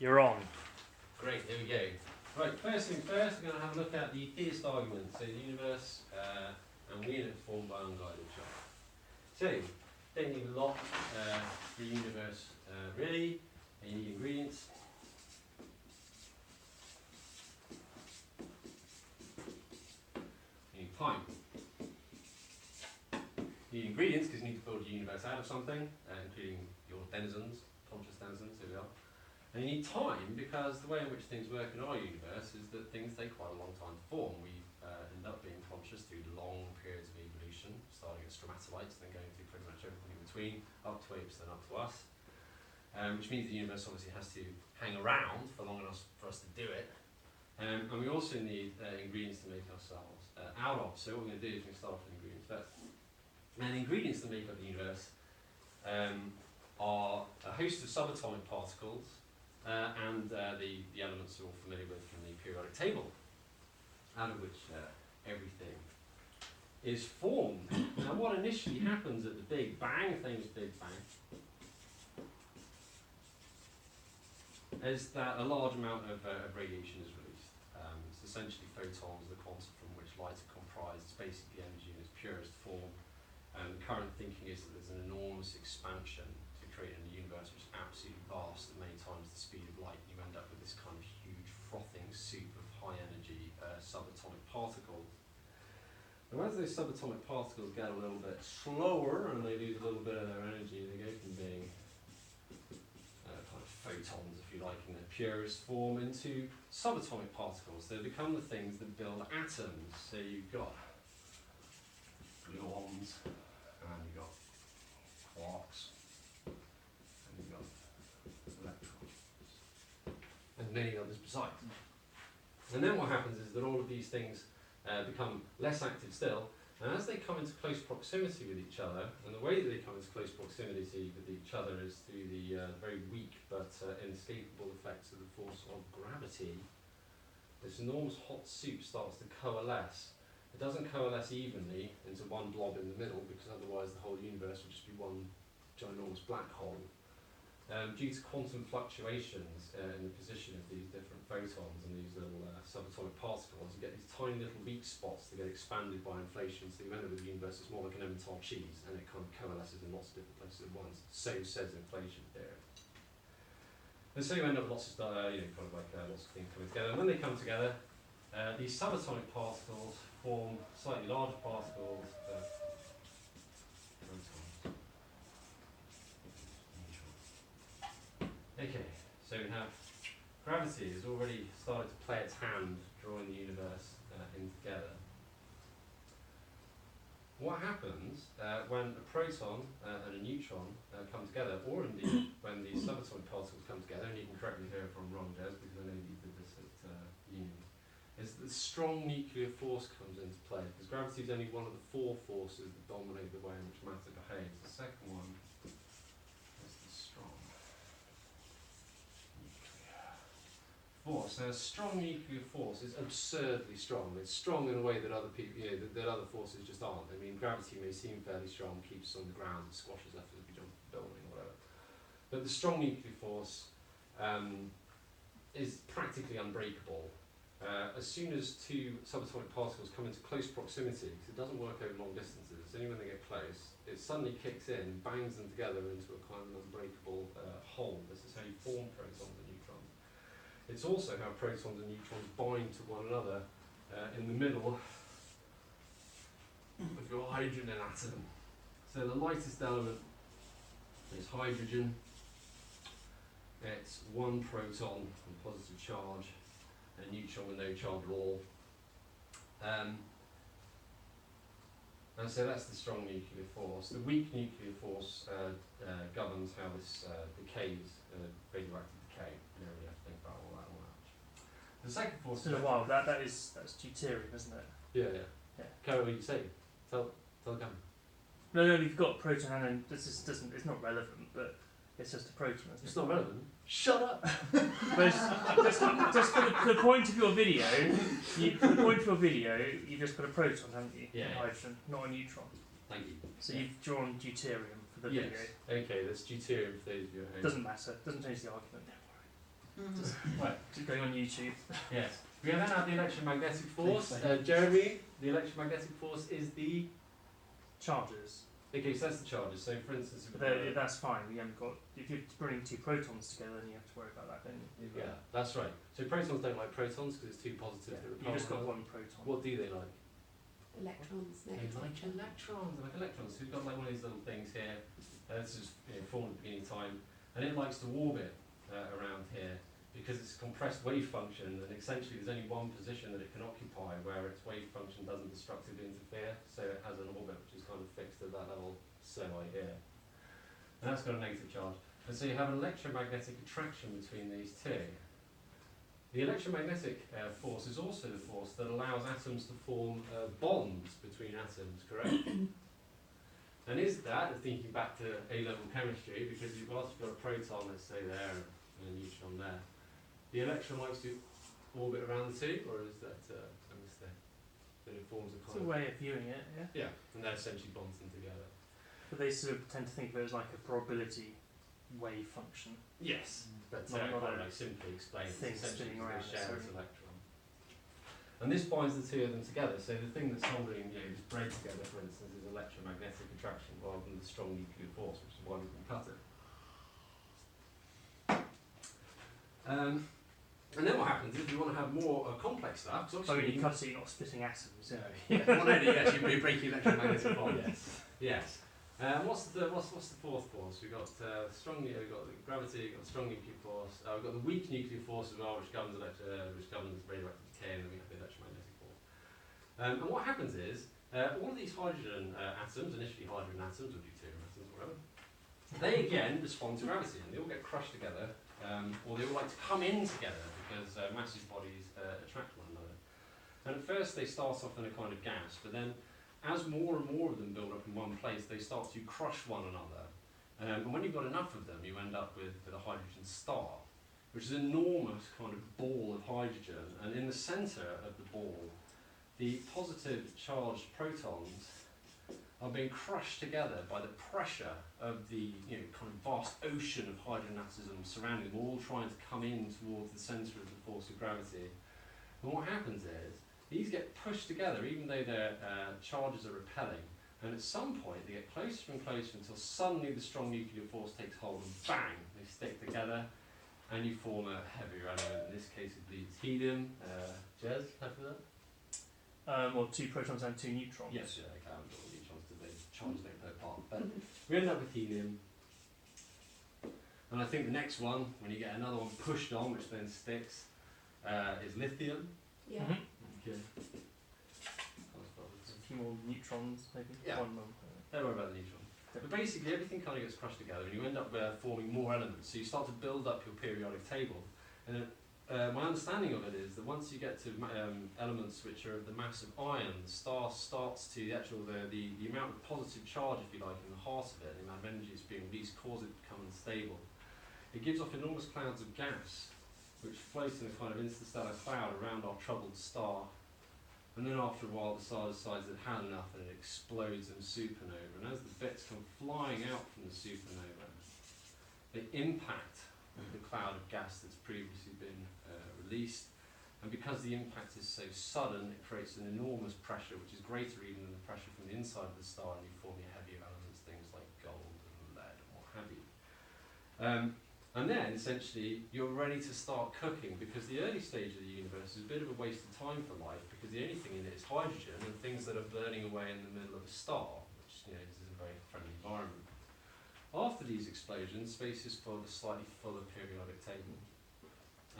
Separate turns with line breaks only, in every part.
You're on.
Great, here we go. Right, first thing first, we're going to have a look at the theist argument. So the universe and we in it formed by unguided shock. So, don't need a lot for the universe really. You need ingredients. You need time. You need ingredients because you need to build your universe out of something, including your denizens, conscious denizens, here we are. And you need time because the way in which things work in our universe is that things take quite a long time to form. We end up being conscious through long periods of evolution, starting as stromatolites, then going through pretty much everything in between, up to apes, then up to us. Which means the universe obviously has to hang around for long enough for us to do it. And we also need ingredients to make ourselves out of. So what we're going to do is we're going to start with ingredients first. And the ingredients that make up the universe are a host of subatomic particles and the elements you're all familiar with from the periodic table, out of which everything is formed. Now what initially happens at the Big Bang, famous Big Bang, is that a large amount of radiation is released. It's essentially photons, the quantum from which light is comprised. It's basically energy in its purest form. And the current thinking is that there's an enormous expansion to create a universe which is absolutely vast, at many times the speed of light. You end up with this kind of huge frothing soup of high energy subatomic particles. And as those subatomic particles get a little bit slower and they lose a little bit of their energy, they go from being kind of photons, if you like, in their purest form into subatomic particles. They become the things that build atoms. So you've got gluons, and you've got quarks, and you've got electrons, and many others besides. And then what happens is that all of these things become less active still, and as they come into close proximity with each other, and the way that they come into close proximity with each other is through the very weak but inescapable effects of the force of gravity, this enormous hot soup starts to coalesce. It doesn't coalesce evenly into one blob in the middle because otherwise the whole universe would just be one ginormous black hole. Due to quantum fluctuations in the position of these different photons and these little subatomic particles, you get these tiny little weak spots that get expanded by inflation, so you end up with the universe that's more like an Emmental cheese, and it kind of coalesces in lots of different places at once. So says inflation theory. And so you end up with lots of kind of like lots of things coming together, and when they come together, these subatomic particles form slightly larger particles. Okay, so we have gravity has already started to play its hand, drawing the universe in together. What happens when a proton and a neutron come together, or indeed when these subatomic particles come together, and you can correct me here if I'm wrong, Des, because I know you did this at uni, is that the strong nuclear force comes into play, because gravity is only one of the four forces that dominate the way in which matter behaves. The second one is the strong nuclear force. Now, a strong nuclear force is absurdly strong. It's strong in a way that other people, that other forces just aren't. I mean, gravity may seem fairly strong, keeps us on the ground, it squashes us as we jump a building or whatever. But the strong nuclear force is practically unbreakable. As soon as two subatomic particles come into close proximity, because it doesn't work over long distances, it's only when they get close, it suddenly kicks in, bangs them together into a kind of unbreakable whole. This is how you form protons and neutrons. It's also how protons and neutrons bind to one another in the middle of your hydrogen atom. So the lightest element is hydrogen. It's one proton with positive charge, and a neutron with no charge at all. And so that's the strong nuclear force. The weak nuclear force governs how this decays, radioactive decay. You don't really have to think about all that much. The second force.
It's been a while. That's deuterium, isn't it?
Yeah. Carry what you say. Tell the camera.
No, you've got proton and this doesn't. It's not relevant, but it's just a proton. Isn't
It's
it?
not relevant. Shut up.
But just for the point of your video, you've just got a proton, haven't you?
Yeah.
Hydrogen, not a neutron.
Thank you.
So you've drawn deuterium for the
Yes.
video.
Okay, that's deuterium for those of you at home.
Doesn't matter. Doesn't change the argument. Just, just going on YouTube.
Yes. We then have the electromagnetic force. Jeremy, the electromagnetic force is the...
Charges.
Okay, so that's the charges. So for instance...
But that's fine. We haven't got... If you're bringing two protons together, then you have to worry about that, don't you?
Yeah, that's right. So protons don't like protons because it's too positive.
Yeah. You've just got one proton.
What do they like?
Electrons,
They like electrons. They like electrons. So we've got like one of these little things here. This is formed at the beginning of time. And it likes to orbit around here because it's a compressed wave function, and essentially there's only one position that it can occupy where its wave function doesn't destructively interfere, so it has an orbit which is kind of fixed at that level semi here. And that's got a negative charge. And so you have an electromagnetic attraction between these two. The electromagnetic force is also the force that allows atoms to form bonds between atoms, correct? And is that, thinking back to A-level chemistry, because whilst you've got a proton, let's say there, and a neutron there, the electron likes to orbit around the two, or is that a mistake? That it forms a
It's
kind
a way of viewing it, yeah.
Yeah, and that essentially bonds them together.
But they sort of tend to think of it as like a probability wave function.
Yes, but
Not
quite
a
like simply explains
thing
essentially
spinning
they
around
share this
necessarily.
electron. And this binds the two of them together. So the thing that's holding this braid together, for instance, is electromagnetic attraction rather than the strong nuclear force, which is why we can cut it. And then what happens is we want to have more complex stuff.
Oh, when you cut it, you're not splitting atoms.
Yeah. Well, no, yes, you're breaking electromagnetic bonds.
Yes.
Yes. What's the fourth force? We've got strong. We've got the gravity. We've got the strong nuclear force. We've got the weak nuclear force as well, which governs radioactive decay, and then we have the electromagnetic force. And what happens is all of these hydrogen atoms, initially hydrogen atoms or deuterium atoms, or whatever, they again respond to gravity, and they all get crushed together, or they all like to come in together because massive bodies attract one another. And at first they start off in a kind of gas, but then as more and more of them build up in one place, they start to crush one another. And when you've got enough of them, you end up with a hydrogen star, which is an enormous kind of ball of hydrogen. And in the centre of the ball, the positive charged protons are being crushed together by the pressure of the kind of vast ocean of hydrogen atoms surrounding them, all trying to come in towards the centre of the force of gravity. And what happens is, these get pushed together even though their charges are repelling, and at some point they get closer and closer until suddenly the strong nuclear force takes hold and bang, they stick together and you form a heavier element. In this case it bleeds helium. Jez, happy with that?
Or two protons and two neutrons.
Yes, yeah, okay, I've got all neutrons because they charges don't play a part. But we end up with helium. And I think the next one, when you get another one pushed on, which then sticks, is lithium.
Yeah.
Okay.
A few more neutrons, maybe.
Yeah.
One more.
Don't worry about the neutrons. But basically everything kind of gets crushed together and you end up forming more elements. So you start to build up your periodic table. And my understanding of it is that once you get to elements which are of the mass of iron, the star starts to, the amount of positive charge, if you like, in the heart of it, the amount of energy that's being released, causes it to become unstable. It gives off enormous clouds of gas, which float in a kind of interstellar cloud around our troubled star. And then after a while the star decides it had enough and it explodes in a supernova. And as the bits come flying out from the supernova, they impact the cloud of gas that's previously been released. And because the impact is so sudden, it creates an enormous pressure, which is greater even than the pressure from the inside of the star, and you form your heavier elements, things like gold and lead and what have you. And then, essentially, you're ready to start cooking, because the early stage of the universe is a bit of a waste of time for life, because the only thing in it is hydrogen and things that are burning away in the middle of a star, which is a very friendly environment. After these explosions, space is full of a slightly fuller periodic table.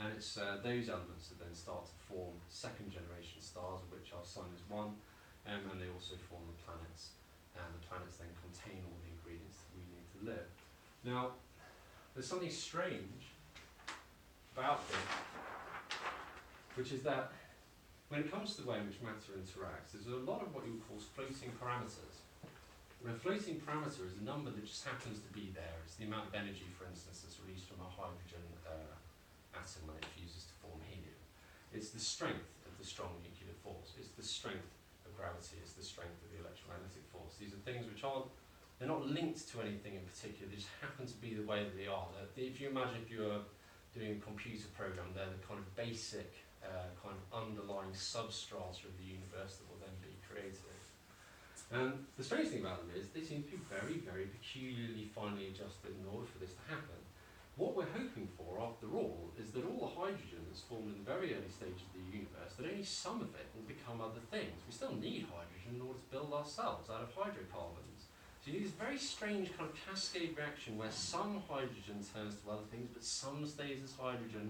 And it's those elements that then start to form second generation stars, of which our sun is one, and they also form the planets. And the planets then contain all the ingredients that we need to live. Now, there's something strange about this, which is that when it comes to the way in which matter interacts, there's a lot of what you would call floating parameters. And a floating parameter is a number that just happens to be there. It's the amount of energy, for instance, that's released from a hydrogen atom when it fuses to form helium. It's the strength of the strong nuclear force. It's the strength of gravity. It's the strength of the electromagnetic force. These are things which aren't, they're not linked to anything in particular. They just happen to be the way that they are. If you imagine if you were doing a computer program, they're the kind of basic, kind of underlying substrata of the universe that will then be created. And the strange thing about them is they seem to be very, very peculiarly finely adjusted in order for this to happen. What we're hoping for, after all, is that all the hydrogen that's formed in the very early stages of the universe, that only some of it will become other things. We still need hydrogen in order to build ourselves out of hydrocarbons. So you need this very strange kind of cascade reaction where some hydrogen turns to other things, but some stays as hydrogen.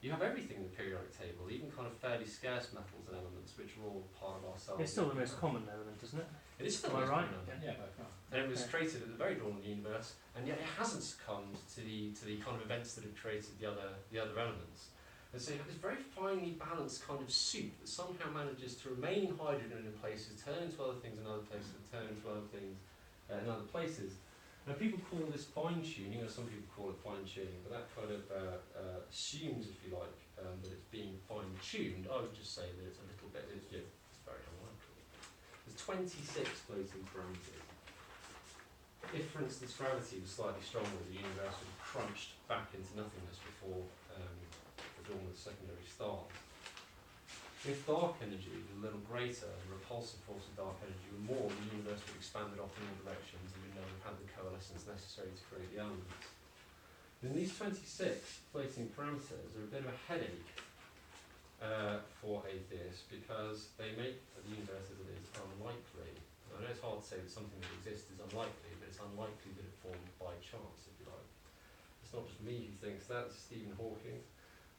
You have everything in the periodic table, even kind of fairly scarce metals and elements, which are all part of ourselves.
It's still the most common element, isn't it?
It is still
Am I
the most
right?
common element.
Yeah, by far.
And it was created at the very dawn of the universe, and yet it hasn't succumbed to the kind of events that have created the other elements. And so you have this very finely balanced kind of soup that somehow manages to remain hydrogen in places, turn into other things in other places, and turn into other things in other places. Now people call this fine tuning, or some people call it fine tuning, but that kind of assumes, if you like, that it's being fine tuned. I would just say that it's a little bit, it's very unlikely. There's 26 floating parameters. If, for instance, gravity was slightly stronger, the universe would have crunched back into nothingness before the dawn of the secondary stars. If dark energy was a little greater, the repulsive force of dark energy were more, the universe would have expanded off in all directions and would never have had the coalescence necessary to create the elements. And these 26 floating parameters are a bit of a headache for atheists because they make the universe as it is unlikely. I know it's hard to say that something that exists is unlikely, but it's unlikely that it formed by chance, if you like. It's not just me who thinks that, it's Stephen Hawking.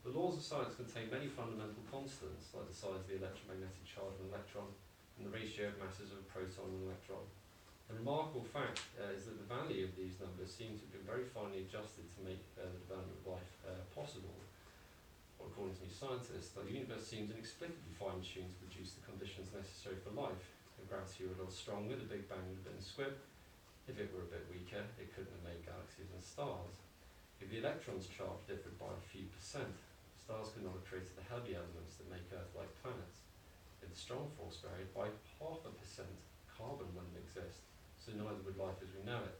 The laws of science contain many fundamental constants, like the size of the electromagnetic charge of an electron and the ratio of masses of a proton and an electron. A remarkable fact is that the value of these numbers seem to have been very finely adjusted to make the development of life possible. Well, according to new scientists, the universe seems inexplicably fine-tuned to produce the conditions necessary for life. If gravity were a little stronger, the Big Bang would have been a squib. If it were a bit weaker, it couldn't have made galaxies and stars. If the electron's charge differed by a few percent, stars could not have created the heavy elements that make Earth-like planets. If the strong force varied by 0.5%, carbon wouldn't exist, so neither would life as we know it.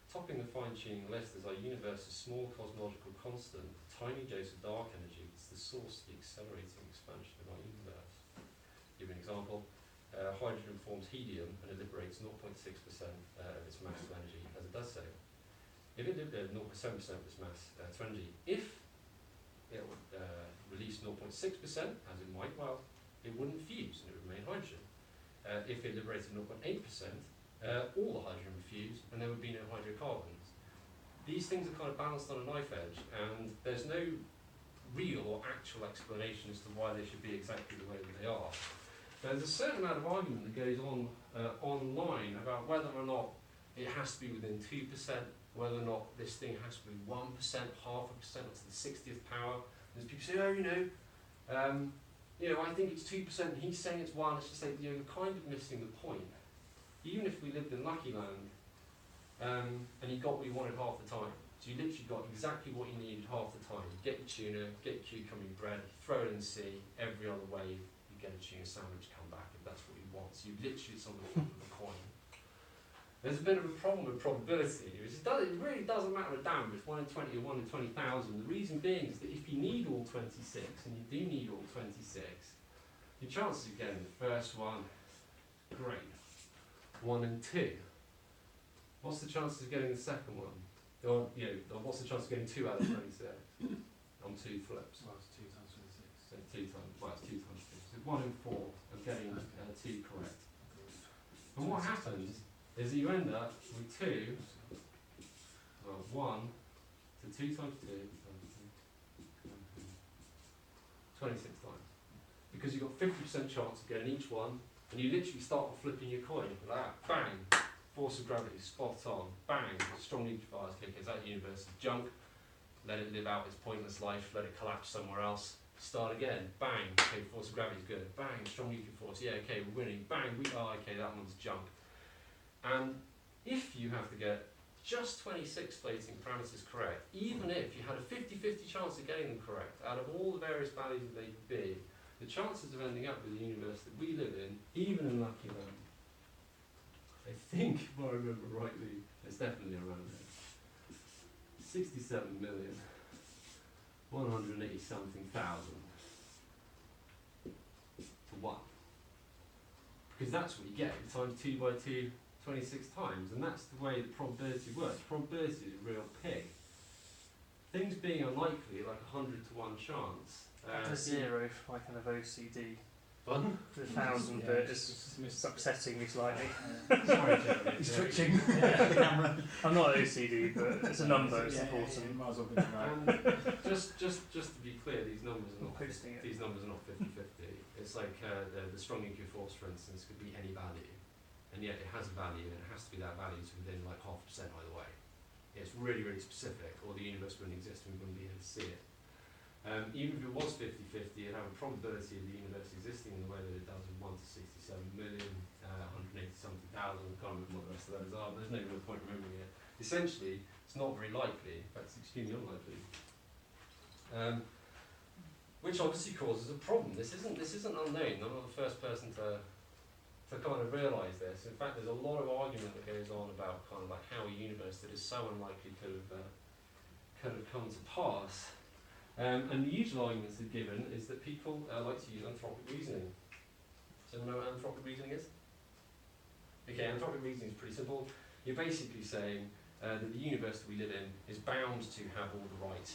Topping the fine-tuning list is our universe's small cosmological constant, the tiny dose of dark energy that's the source of the accelerating expansion of our universe. Give an example. Hydrogen forms helium and it liberates 0.6% of its mass to energy as it does so. If it liberated 0.7% of its mass to energy, if it would release 0.6%, as it might well, it wouldn't fuse and it would remain hydrogen. If it liberated 0.8%, all the hydrogen would fuse and there would be no hydrocarbons. These things are kind of balanced on a knife edge, and there's no real or actual explanation as to why they should be exactly the way that they are. There's a certain amount of argument that goes on online about whether or not it has to be within 2%, whether or not this thing has to be 1%, 0.5%, or to the 60th power. There's people say, I think it's 2%, and he's saying it's 1. It's just like, you're kind of missing the point. Even if we lived in Lucky Land, and you got what you wanted half the time, so you literally got exactly what you needed half the time. You get your tuna, get your cucumber bread, throw it in the sea, every other wave, you get a tuna sandwich, come back if that's what you want. So you literally, it's on the flip of a coin. There's a bit of a problem with probability. It really doesn't matter a damn if it's 1 in 20 or 1 in 20,000. The reason being is that if you need all 26, and you do need all 26, your chances of getting the first one, great. 1 in 2. What's the chances of getting the second one? Or what's the chance of getting 2 out of 26 on 2 flips?
Well, it's 2 times 26.
So 2 times, well, it's 2 times 2. So 1 in 4 of getting 2 correct. And what happens is that you end up with 2, 1 to 2 times 2, 26 times. Because you've got 50% chance of getting each one, and you literally start flipping your coin. Like that, bang, force of gravity, spot on, bang, strong neutralifiers kick. Is that universe is junk? Let it live out its pointless life, let it collapse somewhere else. Start again, bang, okay, force of gravity is good, bang, strong nuclear force, yeah, okay, we're winning, bang, okay, that one's junk. And if you have to get just 26 floating parameters correct, even if you had a 50-50 chance of getting them correct, out of all the various values that they could be, the chances of ending up with the universe that we live in, even in Lucky Land, I think, if I remember rightly, it's definitely around there, 67 million. 180 something thousand to 1. Because that's what you get. You times 2 by 2, 26 times, and that's the way the probability works. Probability is a real pig. Things being unlikely, like 100 to 1 chance.
To 0 if I kind of OCD.
Fun?
The 1,000 bit is upsetting me slightly.
Sorry, Jeremy.
He's twitching the camera.
I'm not OCD, but it's a number, it's important.
Might as well be right.
Just to be clear, these numbers are
I'm
not
posting it.
these numbers are not 50-50. It's like the strong nuclear force, for instance, could be any value, and yet it has a value, and it has to be that value to within like 0.5% either way. It's really, really specific, or the universe wouldn't exist and we wouldn't be able to see it. Even if it was 50-50, it'd have a probability of the universe existing in the way that it does in 1 to 67 million, 180 something thousand. I can't remember what the rest of those are, but there's no real point remembering it. Essentially, it's not very likely, in fact it's extremely unlikely. Which obviously causes a problem. This isn't unknown. I'm not the first person to kind of realise this. In fact, there's a lot of argument that goes on about kind of like how a universe that is so unlikely could have come to pass. And the usual arguments that are given is that people like to use anthropic reasoning. Does anyone know what anthropic reasoning is? Okay, anthropic reasoning is pretty simple. You're basically saying that the universe that we live in is bound to have all the right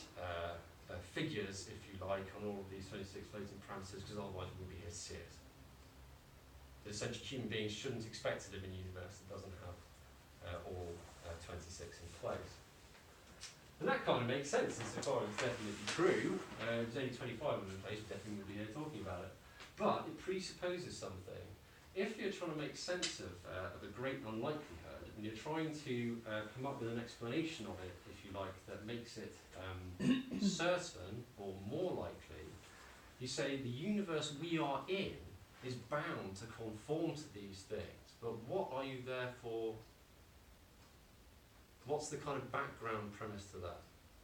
figures, if you like, on all of these 26 floating parameters, because otherwise we wouldn't be here to see it. Essentially, human beings shouldn't expect to live in a universe that doesn't have all 26 in place. And that kind of makes sense insofar as it's definitely true. There's only 25 of them in place, we definitely would be here talking about it. But it presupposes something. If you're trying to make sense of a great unlikelihood, and you're trying to come up with an explanation of it, if you like, that makes it certain or more likely, you say the universe we are in is bound to conform to these things. But what are you therefore... What's the kind of background premise to that?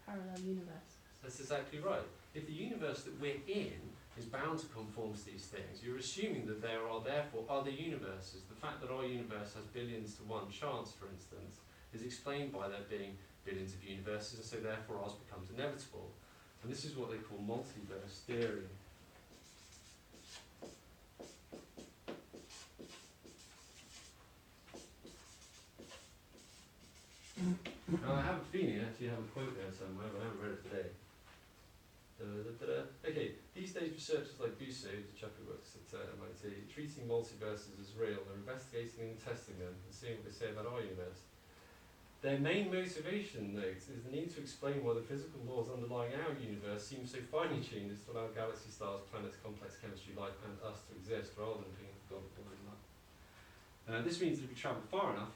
Parallel universe.
That's exactly right. If the universe that we're in is bound to conform to these things, you're assuming that there are therefore other universes. The fact that our universe has billions to 1 chance, for instance, is explained by there being billions of universes, and so therefore ours becomes inevitable. And this is what they call multiverse theory. Now, I have a feeling I actually have a quote there somewhere, but I haven't read it today. Okay, these days researchers like Busso, the chap who works at MIT, treating multiverses as real, they're investigating and testing them and seeing what they say about our universe. Their main motivation, note, is the need to explain why the physical laws underlying our universe seem so finely tuned as to allow galaxy stars, planets, complex chemistry, life, and us to exist, rather than being God of life. This means that if we travel far enough,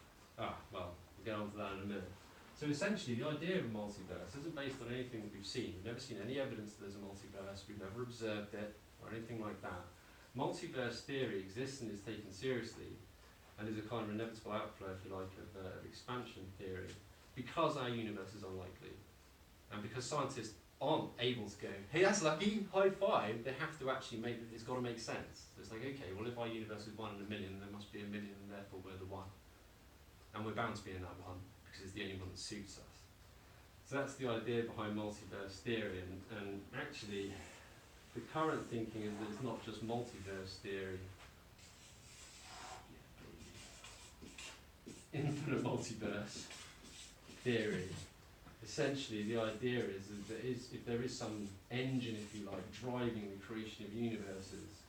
we'll get on to that in a minute. So essentially, the idea of a multiverse isn't based on anything that we've seen. We've never seen any evidence that there's a multiverse. We've never observed it or anything like that. Multiverse theory exists and is taken seriously, and is a kind of inevitable outflow, if you like, of expansion theory, because our universe is unlikely, and because scientists aren't able to go, hey, that's lucky, high five. They have to actually make it's got to make sense. So it's like, okay, well, if our universe is 1 in a million, there must be a million, and therefore we're the one, and we're bound to be in that one, because it's the only one that suits us. So that's the idea behind multiverse theory, and actually the current thinking is that it's not just multiverse theory, infinite multiverse theory. Essentially the idea is that if there is some engine, if you like, driving the creation of universes,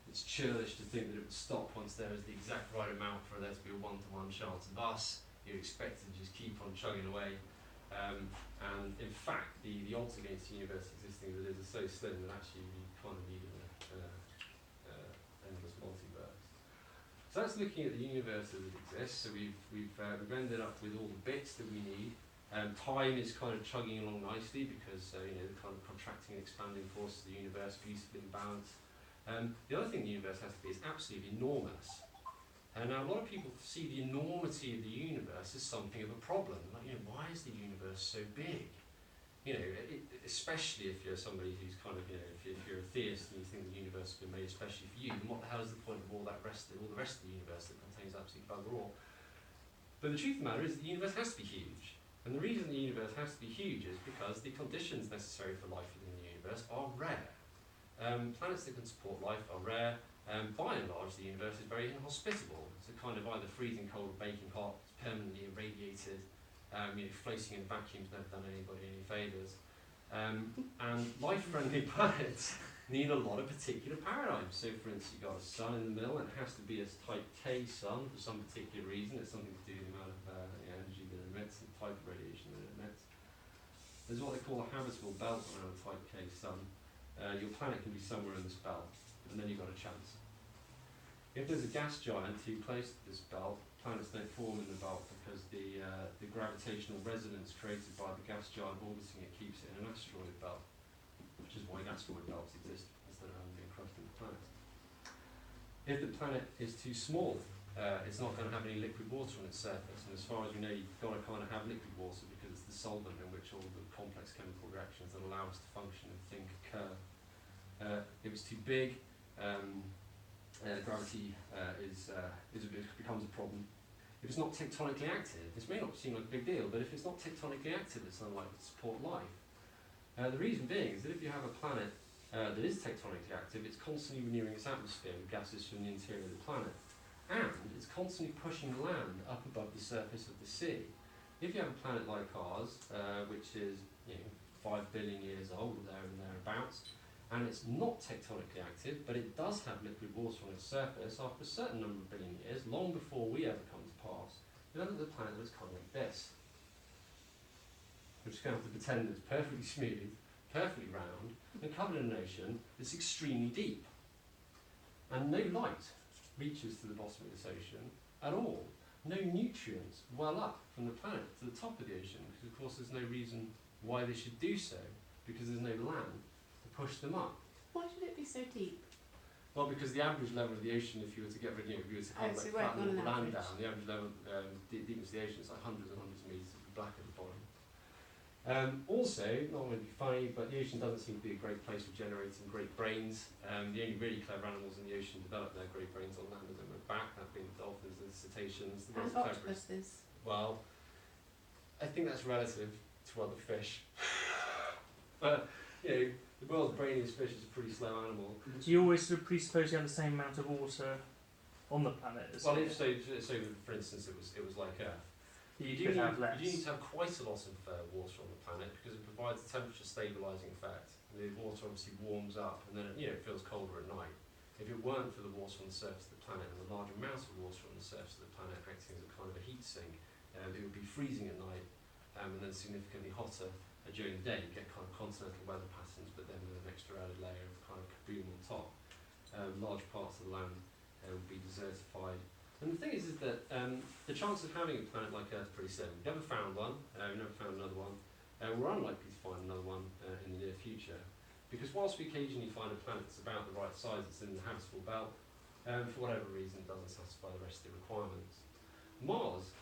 it's churlish to think that it would stop once there is the exact right amount for there to be a 1-to-1 chance. Thus, you expect it to just keep on chugging away, and in fact the odds against the universe existing as it is are so slim that actually you kind of need an endless multiverse. So that's looking at the universe as it exists. So we've ended up with all the bits that we need. Time is kind of chugging along nicely because the kind of contracting and expanding forces of the universe beautifully in balance. The other thing the universe has to be is absolutely enormous. And now a lot of people see the enormity of the universe as something of a problem. Like, why is the universe so big? Especially if you're somebody who's kind of, if you're a theist and you think the universe has been made especially for you, then what the hell is the point of all the rest of the universe that contains absolutely bugger all? But the truth of the matter is that the universe has to be huge. And the reason the universe has has to be huge is because the conditions necessary for life within the universe are rare. Planets that can support life are rare. By and large, the universe is very inhospitable. It's a kind of either freezing cold or baking hot. It's permanently irradiated. Floating in vacuums never done anybody any favours. And life-friendly planets need a lot of particular paradigms. So, for instance, you've got a sun in the middle, and it has to be a type K sun for some particular reason. It's something to do with the amount of energy that it emits, and the type of radiation that it emits. There's what they call a habitable belt around a type K sun. Your planet can be somewhere in this belt, and then you've got a chance. If there's a gas giant too close to this belt, planets don't form in the belt because the gravitational resonance created by the gas giant orbiting it keeps it in an asteroid belt, which is why asteroid belts exist instead of having been crushed into planets. If the planet is too small, it's not going to have any liquid water on its surface, and as far as we know, you've got to kind of have liquid water because it's the solvent in which all the complex chemical reactions that allow us to function and think occur. If it's too big, gravity becomes a problem. If it's not tectonically active, this may not seem like a big deal, but if it's not tectonically active, it's unlikely to support life. The reason being is that if you have a planet that is tectonically active, it's constantly renewing its atmosphere with gases from the interior of the planet, and it's constantly pushing land up above the surface of the sea. If you have a planet like ours, which is 5 billion years old, or there and thereabouts, and it's not tectonically active, but it does have liquid water on its surface, after a certain number of billion years, long before we ever come to pass, you'll end up with a planet that's kind of like this. We're just going to have to pretend it's perfectly smooth, perfectly round, and covered in an ocean that's extremely deep. And no light reaches to the bottom of this ocean at all. No nutrients well up from the planet to the top of the ocean, because of course there's no reason why they should do so, because there's no land to push them up.
Why should it be so deep?
Well, because the average level of the ocean, if you were to get rid of, if you were to kind of
so
like
right,
flatten all the
not
land
an
down,
average.
the average level, deepness of the ocean is like hundreds and hundreds of metres, it'd be black at the bottom. Also, not going to be funny, but the ocean doesn't seem to be a great place for generating great brains. The only really clever animals in the ocean develop their great brains on land and then went back, that being the dolphins and the cetaceans. The
And
world's cleverest.
octopuses.
Well, I think that's relative to other fish. But, the world's brainiest fish is a pretty slow animal.
Do you always sort of presuppose you have the same amount of water on the planet as
Well, if so, for instance, it was like Earth.
you
You
could have less?
do need to have quite a lot of water on the planet because it provides a temperature stabilising effect. The water obviously warms up and then it feels colder at night. If it weren't for the water on the surface of the planet and the large amount of water on the surface of the planet acting as a kind of a heat sink, it would be freezing at night and then significantly hotter during the day. You get kind of continental weather patterns, but then with an extra added layer of kind of kaboom on top. Large parts of the land would be desertified. And the thing is that the chance of having a planet like Earth is pretty slim. We've never found one, we've never found another one. We're unlikely to find another one in the near future. Because whilst we occasionally find a planet that's about the right size, it's in the habitable belt, for whatever reason it doesn't satisfy the rest of the requirements. Mars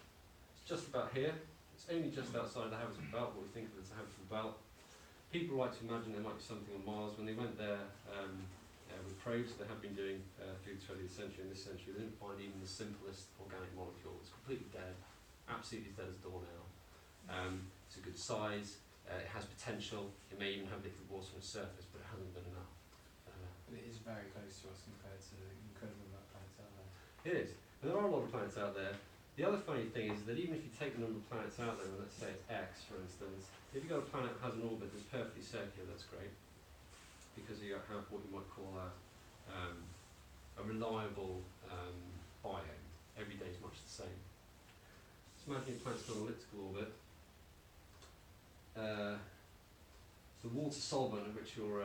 is just about here. It's only just outside the habitable belt, what we think of as the habitable belt. People like to imagine there might be something on Mars. When they went there with probes they have been doing through the 20th century and this century, they didn't find even the simplest organic molecule. It's completely dead, absolutely as dead as a doornail. It's a good size, it has potential, it may even have liquid water on its surface, but it hasn't been enough.
But it is very close to us compared to the incredible amount of planets out there.
It is, and there are a lot of planets out there. The other funny thing is that even if you take the number of planets out there, and let's say it's X for instance, if you've got a planet that has an orbit that's perfectly circular, that's great, because you have what you might call a reliable biome. Every day is much the same. So imagine your planet's got an elliptical orbit. The water solvent in which your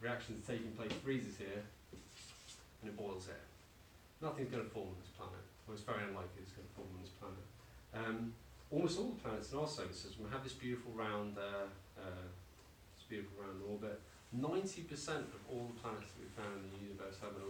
reactions are taking place freezes here, and it boils here. Nothing's going to form on this planet. Well, it's very unlikely it's going to form on this planet. Almost all the planets in our solar system have this beautiful round orbit. 90% of all the planets that we've found in the universe have an